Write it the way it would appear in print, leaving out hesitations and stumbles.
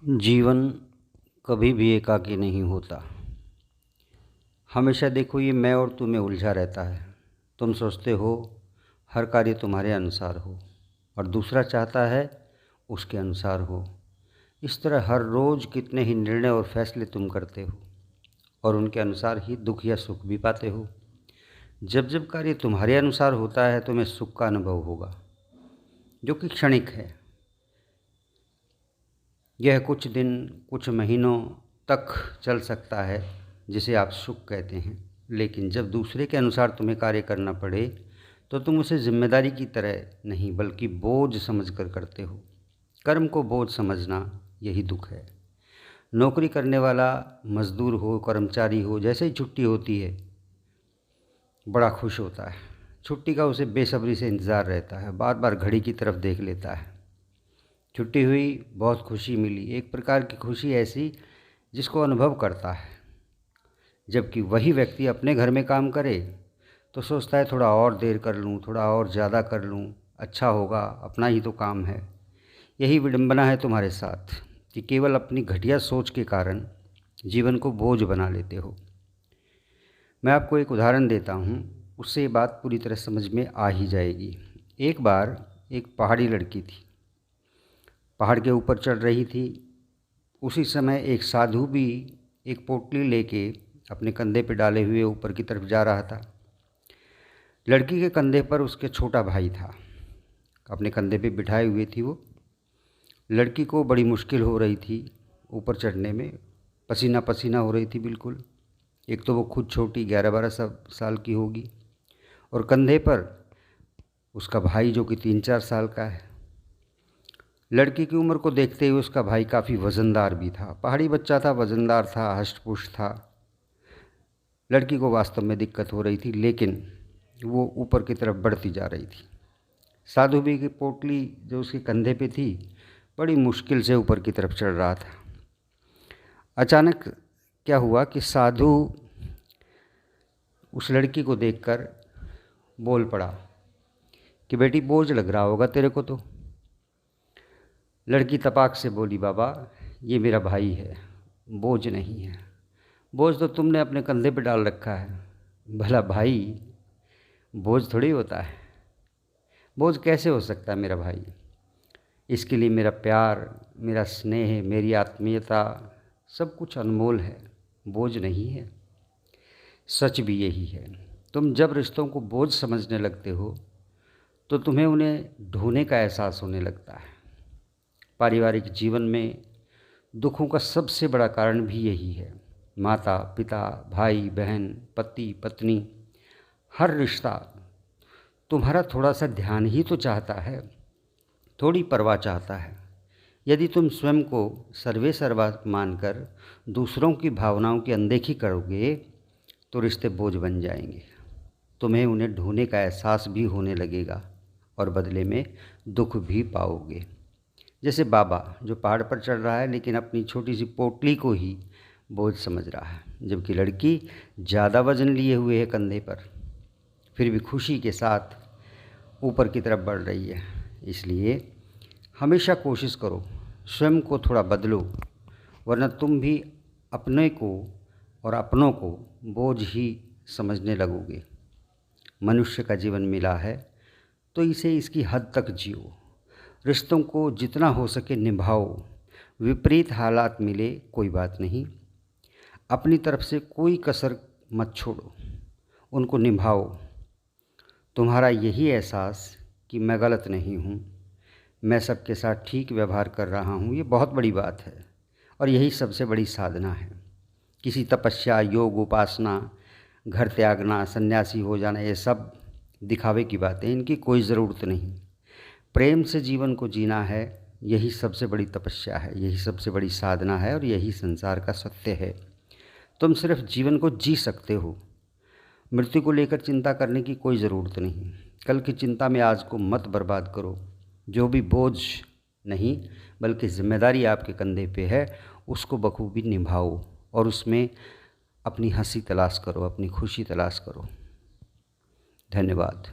जीवन कभी भी एकाकी नहीं होता। हमेशा देखो ये मैं और तू में उलझा रहता है। तुम सोचते हो हर कार्य तुम्हारे अनुसार हो और दूसरा चाहता है उसके अनुसार हो। इस तरह हर रोज़ कितने ही निर्णय और फैसले तुम करते हो और उनके अनुसार ही दुख या सुख भी पाते हो। जब जब कार्य तुम्हारे अनुसार होता है तुम्हें सुख का अनुभव होगा, जो कि क्षणिक है। यह कुछ दिन कुछ महीनों तक चल सकता है, जिसे आप सुख कहते हैं। लेकिन जब दूसरे के अनुसार तुम्हें कार्य करना पड़े तो तुम उसे जिम्मेदारी की तरह नहीं बल्कि बोझ समझकर करते हो। कर्म को बोझ समझना यही दुख है। नौकरी करने वाला मजदूर हो, कर्मचारी हो, जैसे ही छुट्टी होती है बड़ा खुश होता है। छुट्टी का उसे बेसब्री से इंतज़ार रहता है, बार बार घड़ी की तरफ देख लेता है। छुट्टी हुई, बहुत खुशी मिली, एक प्रकार की खुशी ऐसी जिसको अनुभव करता है। जबकि वही व्यक्ति अपने घर में काम करे तो सोचता है थोड़ा और देर कर लूँ, थोड़ा और ज़्यादा कर लूँ, अच्छा होगा, अपना ही तो काम है। यही विडंबना है तुम्हारे साथ कि केवल अपनी घटिया सोच के कारण जीवन को बोझ बना लेते हो। मैं आपको एक उदाहरण देता हूँ, उससे ये बात पूरी तरह समझ में आ ही जाएगी। एक बार एक पहाड़ी लड़की थी, पहाड़ के ऊपर चढ़ रही थी। उसी समय एक साधु भी एक पोटली लेके अपने कंधे पे डाले हुए ऊपर की तरफ जा रहा था। लड़की के कंधे पर उसके छोटा भाई था, अपने कंधे पे बिठाए हुए थी वो। लड़की को बड़ी मुश्किल हो रही थी ऊपर चढ़ने में, पसीना पसीना हो रही थी बिल्कुल। एक तो वो खुद छोटी 11-12 साल की होगी और कंधे पर उसका भाई जो कि 3-4 साल का है। लड़की की उम्र को देखते हुए उसका भाई काफ़ी वज़नदार भी था। पहाड़ी बच्चा था, वज़नदार था, हष्ट-पुष्ट था। लड़की को वास्तव में दिक्कत हो रही थी, लेकिन वो ऊपर की तरफ बढ़ती जा रही थी। साधु भी की पोटली जो उसके कंधे पे थी बड़ी मुश्किल से ऊपर की तरफ चढ़ रहा था। अचानक क्या हुआ कि साधु उस लड़की को देखकर बोल पड़ा कि बेटी बोझ लग रहा होगा तेरे को तो। लड़की तपाक से बोली, बाबा ये मेरा भाई है, बोझ नहीं है। बोझ तो तुमने अपने कंधे पे डाल रखा है। भला भाई बोझ थोड़ी होता है। बोझ कैसे हो सकता है मेरा भाई? इसके लिए मेरा प्यार, मेरा स्नेह, मेरी आत्मीयता सब कुछ अनमोल है, बोझ नहीं है। सच भी यही है। तुम जब रिश्तों को बोझ समझने लगते हो तो तुम्हें उन्हें ढोने का एहसास होने लगता है। पारिवारिक जीवन में दुखों का सबसे बड़ा कारण भी यही है। माता पिता, भाई बहन, पति पत्नी, हर रिश्ता तुम्हारा थोड़ा सा ध्यान ही तो चाहता है, थोड़ी परवाह चाहता है। यदि तुम स्वयं को सर्वे सर्वा मानकर दूसरों की भावनाओं की अनदेखी करोगे तो रिश्ते बोझ बन जाएंगे। तुम्हें उन्हें ढोने का एहसास भी होने लगेगा और बदले में दुख भी पाओगे। जैसे बाबा जो पहाड़ पर चढ़ रहा है लेकिन अपनी छोटी सी पोटली को ही बोझ समझ रहा है, जबकि लड़की ज़्यादा वजन लिए हुए है कंधे पर, फिर भी खुशी के साथ ऊपर की तरफ बढ़ रही है। इसलिए हमेशा कोशिश करो स्वयं को थोड़ा बदलो, वरना तुम भी अपने को और अपनों को बोझ ही समझने लगोगे। मनुष्य का जीवन मिला है तो इसे इसकी हद तक जियो। रिश्तों को जितना हो सके निभाओ। विपरीत हालात मिले कोई बात नहीं, अपनी तरफ से कोई कसर मत छोड़ो, उनको निभाओ। तुम्हारा यही एहसास कि मैं गलत नहीं हूँ, मैं सबके साथ ठीक व्यवहार कर रहा हूँ, ये बहुत बड़ी बात है और यही सबसे बड़ी साधना है। किसी तपस्या, योग, उपासना, घर त्यागना, सन्यासी हो जाना, ये सब दिखावे की बातें, इनकी कोई ज़रूरत नहीं। प्रेम से जीवन को जीना है, यही सबसे बड़ी तपस्या है, यही सबसे बड़ी साधना है और यही संसार का सत्य है। तुम सिर्फ जीवन को जी सकते हो, मृत्यु को लेकर चिंता करने की कोई ज़रूरत नहीं। कल की चिंता में आज को मत बर्बाद करो। जो भी बोझ नहीं बल्कि जिम्मेदारी आपके कंधे पे है उसको बखूबी निभाओ और उसमें अपनी हंसी तलाश करो, अपनी खुशी तलाश करो। धन्यवाद।